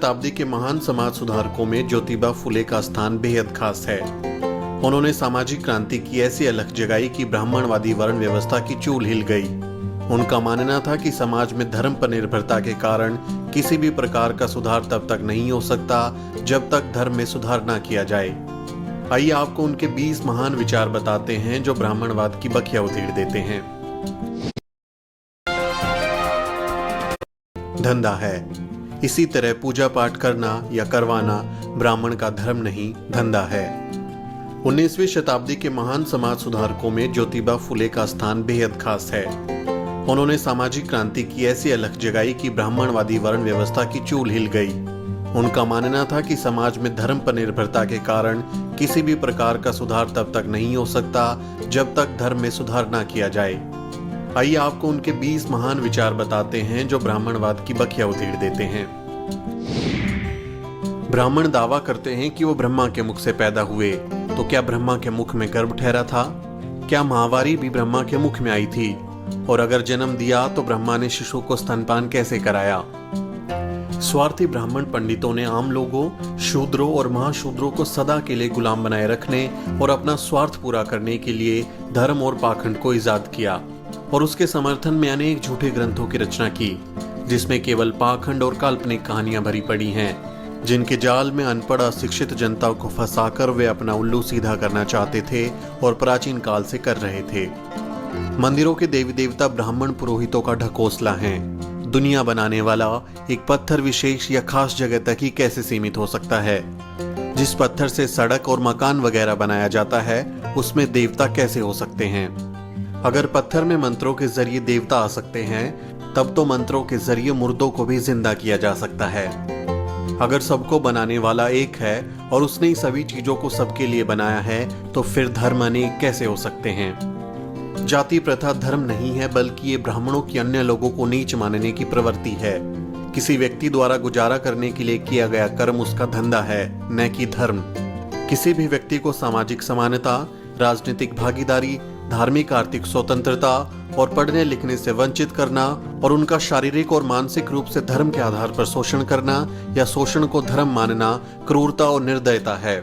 शताब्दी के महान समाज सुधारकों में ज्योतिबा फुले का स्थान बेहद खास है। उन्होंने सामाजिक क्रांति की ऐसी अलख जगाई कि ब्राह्मणवादी वर्ण व्यवस्था की चूल हिल गई। उनका मानना था कि समाज में धर्म पर निर्भरता के कारण किसी भी प्रकार का सुधार तब तक नहीं हो सकता जब तक धर्म में सुधार ना किया जाए। आइए आपको उनके 20 महान विचार बताते हैं जो ब्राह्मणवाद की बखिया उधेड़ देते हैं। धंधा है, इसी तरह पूजा पाठ करना या करवाना ब्राह्मण का धर्म नहीं, धंधा है। 19वीं शताब्दी के महान समाज सुधारकों में ज्योतिबा फुले का स्थान बेहद खास है। उन्होंने सामाजिक क्रांति की ऐसी अलख जगाई कि ब्राह्मणवादी वर्ण व्यवस्था की चूल हिल गई। उनका मानना था कि समाज में धर्म पर निर्भरता के कारण किसी भी प्रकार का सुधार तब तक नहीं हो सकता जब तक धर्म में सुधार ना किया जाए। आइए आपको उनके 20 महान विचार बताते हैं जो ब्राह्मणवाद की बखिया उधेड़ देते हैं। ब्राह्मण दावा करते हैं कि वो ब्रह्मा के मुख से पैदा हुए, तो क्या ब्रह्मा के मुख में गर्भ ठहरा था? क्या महावारी भी ब्रह्मा के मुख में आई थी? और अगर जन्म दिया तो ब्रह्मा ने शिशु को स्तनपान कैसे कराया? स्वार्थी ब्राह्मण पंडितों ने आम लोगों, शूद्रों और महाशूद्रों को सदा के लिए गुलाम बनाए रखने और अपना स्वार्थ पूरा करने के लिए धर्म और पाखंड को इजाद किया और उसके समर्थन में अनेक झूठे ग्रंथों की रचना की, जिसमें केवल पाखंड और काल्पनिक कहानियां भरी पड़ी हैं, जिनके जाल में अनपढ़ अशिक्षित जनता को फंसाकर वे अपना उल्लू सीधा करना चाहते थे और प्राचीन काल से कर रहे थे। मंदिरों के देवी देवता ब्राह्मण पुरोहितों का ढकोसला हैं। दुनिया बनाने वाला एक पत्थर विशेष या खास जगह तक ही कैसे सीमित हो सकता है? जिस पत्थर से सड़क और मकान वगैरह बनाया जाता है, उसमें देवता कैसे हो सकते हैं? अगर पत्थर में मंत्रों के जरिए देवता आ सकते हैं, तब तो मंत्रों के जरिए मुर्दों को भी जिंदा किया जा सकता है। अगर सबको बनाने वाला एक है और उसने ही सभी चीजों को सबके लिए बनाया है, तो फिर धर्म अनेक कैसे हो सकते हैं? जाति प्रथा धर्म नहीं है, बल्कि ये ब्राह्मणों की अन्य लोगों को नीच मानने की प्रवृत्ति है। किसी व्यक्ति द्वारा गुजारा करने के लिए किया गया कर्म उसका धंधा है, न कि धर्म। किसी भी व्यक्ति को सामाजिक समानता, राजनीतिक भागीदारी, धार्मिक आर्थिक स्वतंत्रता और पढ़ने लिखने से वंचित करना और उनका शारीरिक और मानसिक रूप से धर्म के आधार पर शोषण करना या शोषण को धर्म मानना क्रूरता और निर्दयता है।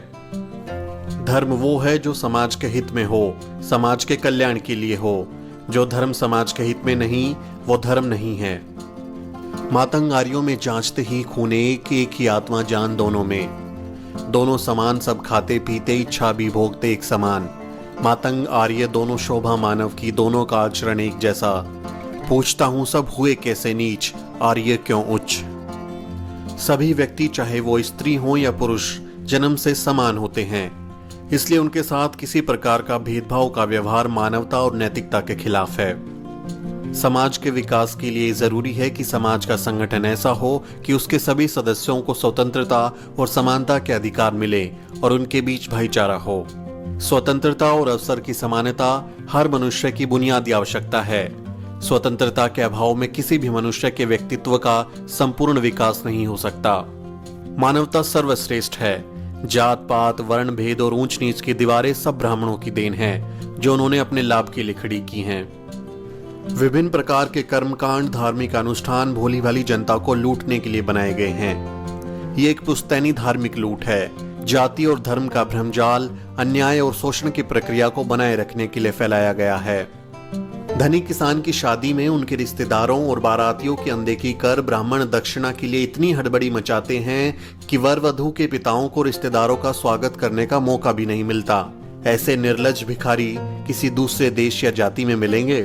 धर्म वो है जो समाज के हित में हो, समाज के कल्याण के लिए हो। जो धर्म समाज के हित में नहीं, वो धर्म नहीं है। मातंग आर्यों में जांचते ही खून एक ही आत्मा जान दोनों में। दोनों समान सब खाते पीते, इच्छा भी भोगते एक समान। मातंग आर्य दोनों शोभा मानव की, दोनों का आचरण एक जैसा। पूछता हूं सब हुए कैसे नीच, आर्य क्यों उच्च? सभी व्यक्ति चाहे वो स्त्री हो या पुरुष जन्म से समान होते हैं, इसलिए उनके साथ किसी प्रकार का भेदभाव का व्यवहार मानवता और नैतिकता के खिलाफ है। समाज के विकास के लिए जरूरी है कि समाज का संगठन ऐसा हो कि उसके सभी सदस्यों को स्वतंत्रता और समानता के अधिकार मिले और उनके बीच भाईचारा हो। स्वतंत्रता और अवसर की समानता हर मनुष्य की बुनियादी आवश्यकता है। स्वतंत्रता के अभाव में किसी भी मनुष्य के व्यक्तित्व का संपूर्ण विकास नहीं हो सकता। मानवता सर्वश्रेष्ठ है। जात पात, वर्ण भेद और ऊंच नीच की दीवारें सब ब्राह्मणों की देन हैं, जो उन्होंने अपने लाभ के लिए खड़ी की हैं। विभिन्न प्रकार के कर्मकांड, धार्मिक अनुष्ठान भोली भाली जनता को लूटने के लिए बनाए गए हैं। ये एक पुश्तैनी धार्मिक लूट है। जाति और धर्म का भ्रमजाल अन्याय और शोषण की प्रक्रिया को बनाए रखने के लिए फैलाया गया है। धनी किसान की शादी में उनके रिश्तेदारों और बारातियों की अनदेखी कर ब्राह्मण दक्षिणा के लिए इतनी हड़बड़ी मचाते हैं कि वर वधू के पिताओं को रिश्तेदारों का स्वागत करने का मौका भी नहीं मिलता। ऐसे निर्लज्ज भिखारी किसी दूसरे देश या जाति में मिलेंगे?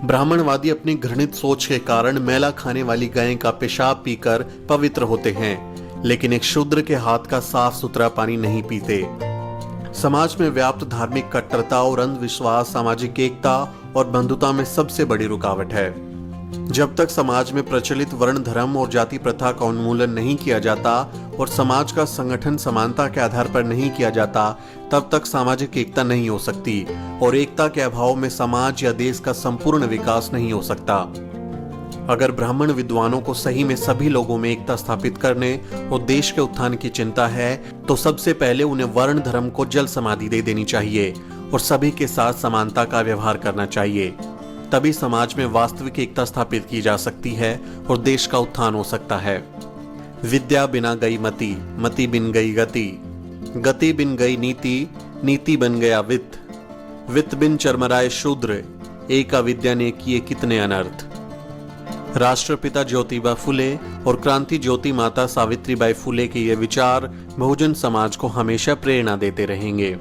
ब्राह्मणवादी अपनी घृणित सोच के कारण मैला खाने वाली गाय का पेशाब पीकर पवित्र होते हैं, लेकिन एक शूद्र के हाथ का साफ सुथरा पानी नहीं पीते। समाज में व्याप्त धार्मिक कट्टरता और अंधविश्वास सामाजिक एकता और बंधुता में सबसे बड़ी रुकावट है। जब तक समाज में प्रचलित वर्ण, धर्म और जाति प्रथा का उन्मूलन नहीं किया जाता और समाज का संगठन समानता के आधार पर नहीं किया जाता, तब तक सामाजिक एकता नहीं हो सकती और एकता के अभाव में समाज या देश का संपूर्ण विकास नहीं हो सकता। अगर ब्राह्मण विद्वानों को सही में सभी लोगों में एकता स्थापित करने और देश के उत्थान की चिंता है, तो सबसे पहले उन्हें वर्ण धर्म को जल समाधि दे देनी चाहिए और सभी के साथ समानता का व्यवहार करना चाहिए। तभी समाज में वास्तविक एकता स्थापित की जा सकती है और देश का उत्थान हो सकता है। विद्या बिना गई मति, मति बिन गई गति, गति बिन गई नीति, नीति बन गया वित्त, वित्त बिन चरमराए शूद्र, एक अविद्या ने किए कितने अनर्थ। राष्ट्रपिता ज्योतिबा फुले और क्रांति ज्योति माता सावित्रीबाई फुले के ये विचार बहुजन समाज को हमेशा प्रेरणा देते रहेंगे।